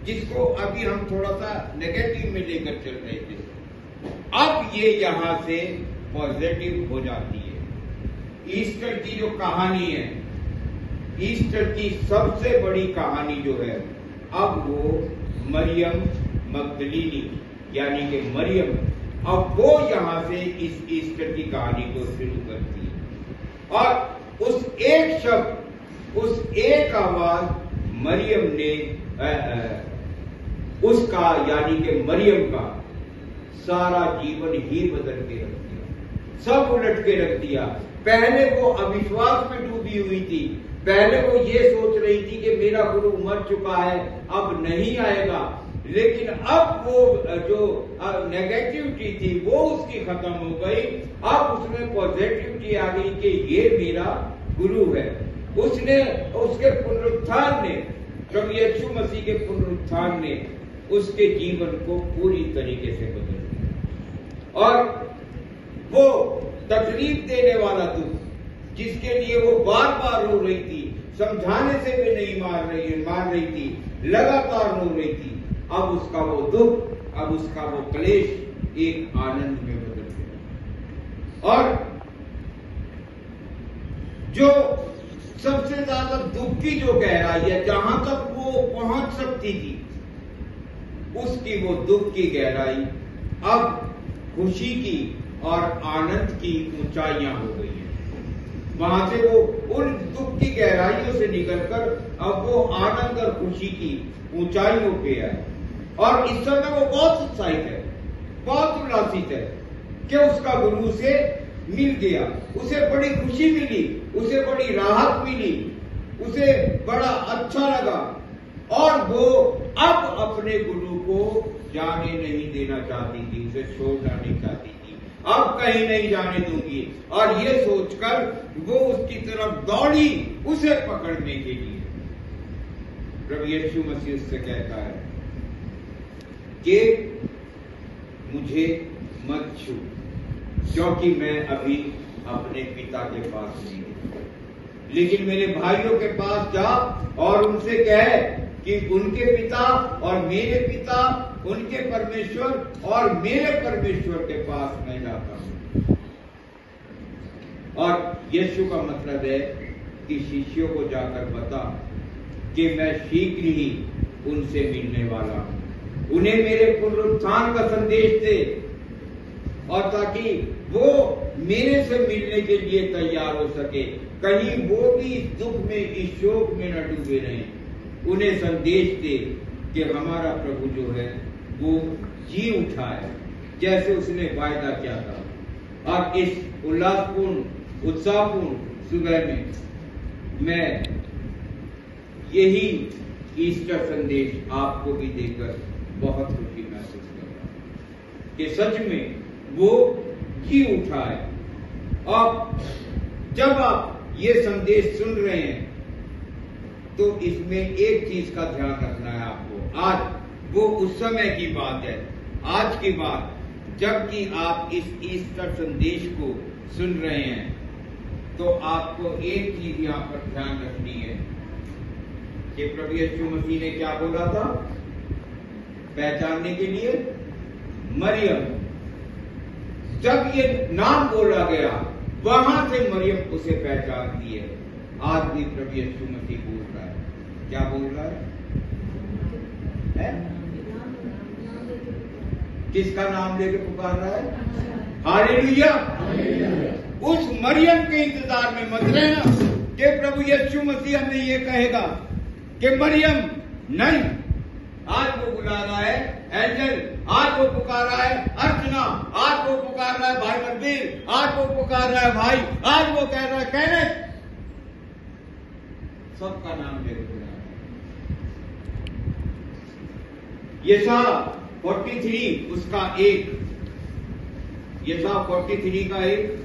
जिसको अभी हम थोड़ा सा नेगेटिव में लेकर चल रहे थे, अब ये यहां से पॉजिटिव हो जाती है। ईस्टर की जो कहानी है, ईस्टर की सबसे बड़ी कहानी जो है, अब वो मरियम मगदलीनी यानी कि मरियम, अब वो यहां से इस ईस्टर की कहानी को शुरू करती है। और उस एक शब्द, उस एक आवाज मरियम ने उसका यानी कि मरियम का सारा जीवन ही बदल के रख दिया, सब उलट के रख दिया। पहले वो अविश्वास में डूबी हुई थी, पहले वो ये सोच रही थी कि मेरा गुरु मर चुका है, अब नहीं आएगा। लेकिन अब वो जो नेगेटिविटी थी वो उसकी खत्म हो गई। अब उसमें पॉजिटिविटी आ गई कि ये मेरा गुरु है। उसने, उसके पुनरुत्थान ने, प्रभु यीशु मसीह के पुनरुत्थान ने उसके जीवन को पूरी तरीके से बदल दिया। और वो तकलीफ देने वाला दुख, जिसके लिए वो बार बार रो रही थी, समझाने से भी नहीं मार रही थी, लगातार रो रही थी, अब उसका वो दुख, अब उसका वो क्लेश एक आनंद में बदल गया। और जो सबसे ज्यादा दुख की जो गहराई है, जहां तक वो पहुंच सकती थी, उसकी वो दुख की गहराई अब खुशी की और आनंद की ऊंचाइयां हो गई है। वहां से वो उन दुख की गहराइयों से निकलकर अब वो आनंद और खुशी की ऊंचाइयों पे है। और इस समय वो बहुत उत्साहित है, बहुत उल्लासित है कि उसका गुरु से मिल गया, उसे बड़ी खुशी मिली, उसे बड़ी राहत मिली, उसे बड़ा अच्छा लगा। और वो अब अपने गुरु को जाने नहीं देना चाहती थी, उसे छोड़ना नहीं चाहती थी, अब कहीं नहीं जाने दूंगी। और ये सोचकर वो उसकी तरफ दौड़ी उसे पकड़ने के लिए। प्रभु यीशु मसीह उससे कहता है कि मुझे मत छू, क्योंकि मैं अभी अपने पिता के पास नहीं हूं, लेकिन मेरे भाइयों के पास जा और उनसे कह कि उनके पिता और मेरे पिता, उनके परमेश्वर और मेरे परमेश्वर के पास मैं जाता हूं। और यीशु का मतलब है कि शिष्यों को जाकर बता कि मैं शीघ्र ही उनसे मिलने वाला हूं, उन्हें मेरे पुनरुत्थान का संदेश दे, और ताकि वो मेरे से मिलने के लिए तैयार हो सके, कहीं वो भी इस दुख में, इस शोक में न डूबे रहें। उन्हें संदेश दे कि हमारा प्रभु जो है वो जी उठा है, जैसे उसने वायदा किया था। और इस उल्लासपूर्ण, उत्साहपूर्ण सुबह में मैं यही ईस्टर संदेश आपको भी देकर बहुत खुशी महसूस कर रहा हूं कि सच में वो जी उठा है। अब जब आप ये संदेश सुन रहे हैं तो इसमें एक चीज का ध्यान रखना है आपको। आज वो उस समय की बात है, आज की बात, जबकि आप इस ईस्टर संदेश को सुन रहे हैं, तो आपको एक चीज यहाँ पर ध्यान रखनी है कि प्रभु यीशु मसीह ने क्या बोला था पहचानने के लिए। मरियम, जब ये नाम बोला गया, वहां से मरियम उसे पहचानती है। आज भी प्रभु यीशु मसीह बोल रहा है, क्या बोल रहा है? किसका नाम लेके पुकार रहा है? हालेलुया। उस मरियम के इंतजार में मत रहना कि प्रभु यीशु मसीह हमें ये कहेगा कि मरियम, नहीं, आज वो बुला रहा है एंजल, आज वो पुकार रहा है अर्चना, आज वो पुकार रहा है भाई मंदिर, आज वो पुकार रहा है भाई, आज वो कह रहा है कहने, सबका नाम ले रहा है। यशाया 43 उसका एक, यशाया 43 का एक,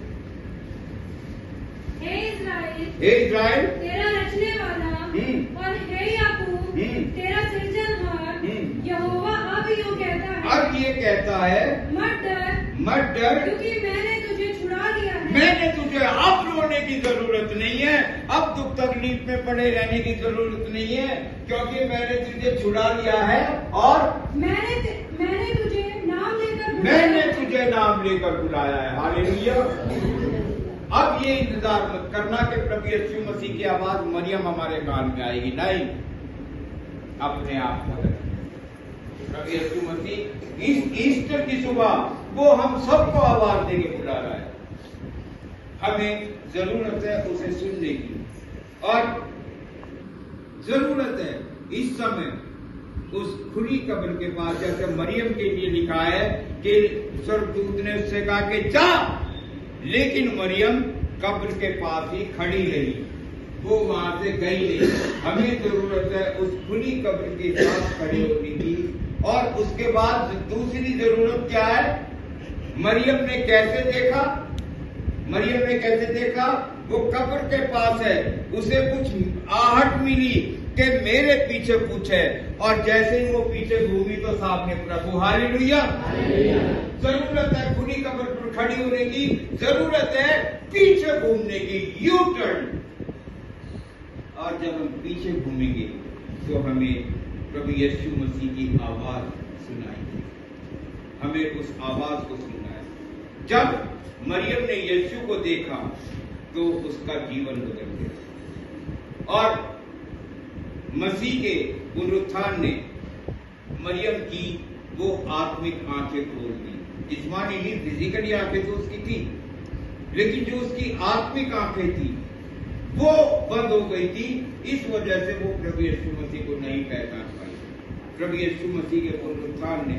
हे इस्राएल तेरा रचने वाला और हे याकूब तेरा सृजनहार यहोवा अब यूं कहता है, अब ये कहता है मत डर, मत डर, क्योंकि मैंने तुझे छुड़ा लिया है, मैंने तुझे अब रोने की जरूरत नहीं है, अब दुख तकलीफ में पड़े रहने की जरूरत नहीं है, क्योंकि मैंने तुझे छुड़ा लिया है और मैंने तुझे नाम लेकर बुलाया है। हालेलुया। अब ये इंतजार मत करना कि प्रभु यीशु मसीह की आवाज मरियम हमारे कान में आएगी, नहीं, अपने आप को प्रभु यीशु मसीह इस ईस्टर की सुबह वो हम सबको आवाज देके बुला रहा है। हमें जरूरत है उसे सुनने की, और जरूरत है इस समय उस खुली कब्र के पास, जैसे मरियम के लिए लिखा है कि स्वर्गदूत ने उससे कहा कि जा, लेकिन मरियम कब्र के पास ही खड़ी रही, वो वहां से गई नहीं। हमें जरूरत है उस खुली कब्र के पास खड़ी होने की। और उसके बाद दूसरी जरूरत क्या है? मरियम ने कैसे देखा? वो कब्र के पास है, उसे कुछ आहट मिली कि मेरे पीछे कुछ है, और जैसे ही वो पीछे घूमी तो सामने प्रभु। हालेलुया। जरूरत है खुली कब्र पर खड़ी होने की, जरूरत है पीछे घूमने की, यू टर्न। और जब हम पीछे घूमेंगे तो हमें प्रभु यीशु मसीह की आवाज सुनाई, हमें उस आवाज को सुनना है। जब मरियम ने यीशु को देखा तो उसका जीवन बदल गया, और मसीह के पुनरुत्थान ने मरियम की वो आत्मिक आंखें खोल दी। जिस्मानी नहीं, फिजिकली आंखें तो उसकी थी, लेकिन जो उसकी आत्मिक आंखें थी वो बंद हो गई थी। इस वजह से वो प्रभु यीशु मसीह को नहीं पहचान पाई। प्रभु यीशु मसीह के पुनरुत्थान ने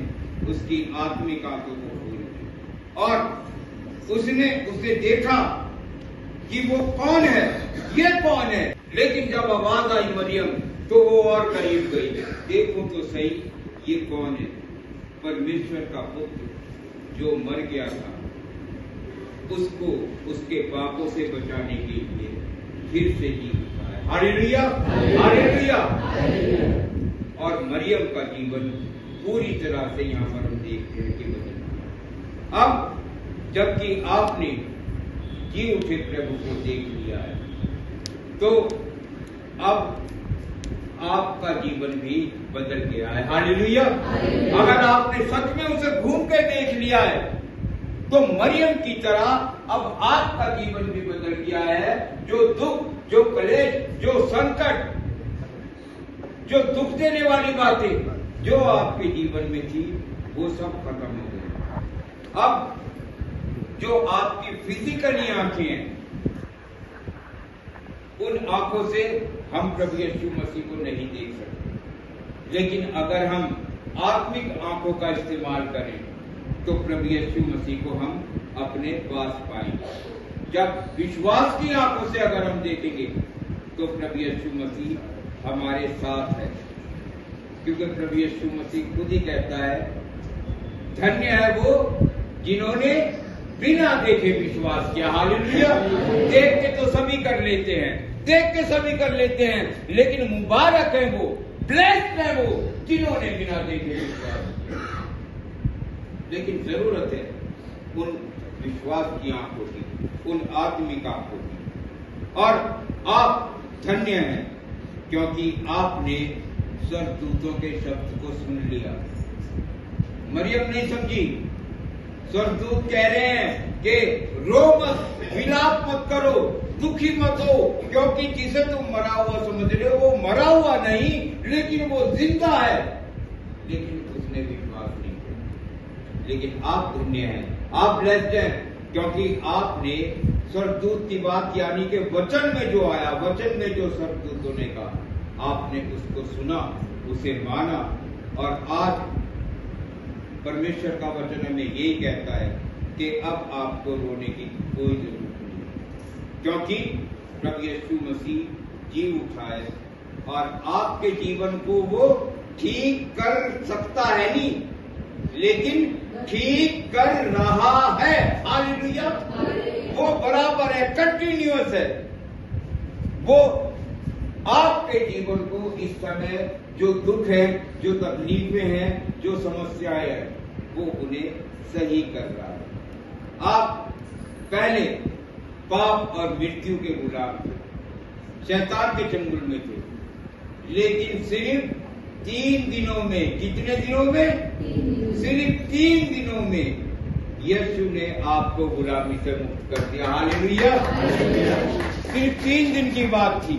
उसकी आत्मिक आंखों को खोल दी, और उसने उसे देखा कि वो कौन है, ये कौन है। लेकिन जब आवाज आई मरियम, तो वो और करीब गई। देखो तो सही, ये कौन है? परमेश्वर का पुत्र जो मर गया था, उसको उसके पापों से बचाने के लिए फिर से जी उठा है। Hallelujah, hallelujah. और मरियम का जीवन पूरी तरह से यहाँ पर हम देखते हैं कि बदल। अब जबकि आपने जी उठे प्रभु को देख लिया है, तो अब आपका जीवन भी बदल गया है। हालेलुया। अगर आपने सच में उसे घूम के देख लिया है, तो मरियम की तरह अब आपका जीवन भी बदल गया है। जो दुख, जो कलेश, जो संकट, जो दुख देने वाली बातें जो आपके जीवन में थी, वो सब खत्म हो गई। अब जो आपकी फिजिकली आंखें हैं, उन आंखों से हम प्रभु यीशु मसीह को नहीं देख सकते, लेकिन अगर हम आत्मिक आंखों का इस्तेमाल करें तो प्रभु यीशु मसीह को हम अपने पास पाएंगे। जब विश्वास की आंखों से अगर हम देखेंगे तो प्रभु यीशु मसीह हमारे साथ है, क्योंकि प्रभु यीशु मसीह खुद ही कहता है, धन्य है वो जिन्होंने बिना देखे विश्वास किया। हालेलुया। देख के तो सभी कर लेते हैं, देख के सभी कर लेते हैं, लेकिन मुबारक है वो, ब्लेस्ड है वो जिन्होंने बिना देखे विश्वास किया। लेकिन जरूरत है उन विश्वास की आंखों की, उन आत्मिक आंखों की। और आप धन्य हैं क्योंकि आपने स्वर्गदूतों के शब्द को सुन लिया। मरियम नहीं समझी, स्वर्गदूत कह रहे हैं कि रो मत, विलाप मत करो, दुखी मत हो, क्योंकि जिसे तुम मरा हुआ समझ रहे हो वो मरा हुआ नहीं, लेकिन वो जिंदा है। लेकिन उसने विश्वास नहीं किया। लेकिन आप धन्य हैं, आप ब्लेस्ड हैं, क्योंकि आपने स्वर्गदूत की बात, यानी कि वचन में जो आया, वचन में जो स्वर्गदूतों ने कहा, आपने उसको सुना, उसे माना। और आज परमेश्वर का वचन हमें यही कहता है कि अब आपको रोने की कोई जरूरत नहीं, क्योंकि प्रभु यीशु मसीह जी उठा है और आपके जीवन को वो ठीक कर सकता है नहीं, लेकिन ठीक कर रहा है। हालेलुया। वो बराबर है, कंटिन्यूअस है। वो आपके जीवन को इस समय जो दुख है, जो तकलीफें हैं, जो समस्याएं हैं, वो उन्हें सही कर रहा है। आप पहले पाप और मृत्यु के गुलाम थे, शैतान के चंगुल में थे। लेकिन सिर्फ 3 दिनों में, कितने दिनों में? सिर्फ 3 दिनों में यीशु ने आपको गुलामी से मुक्त कर दिया। हालेलुया। सिर्फ 3 दिन की बात थी।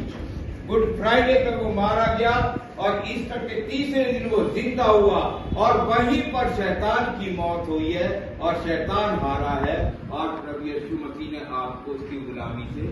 गुड फ्राइडे पर वो मारा गया और ईस्टर के तीसरे दिन वो जिंदा हुआ और वहीं पर शैतान की मौत हुई है और शैतान हारा है और प्रभु यीशु मसीह ने आपको उसकी गुलामी से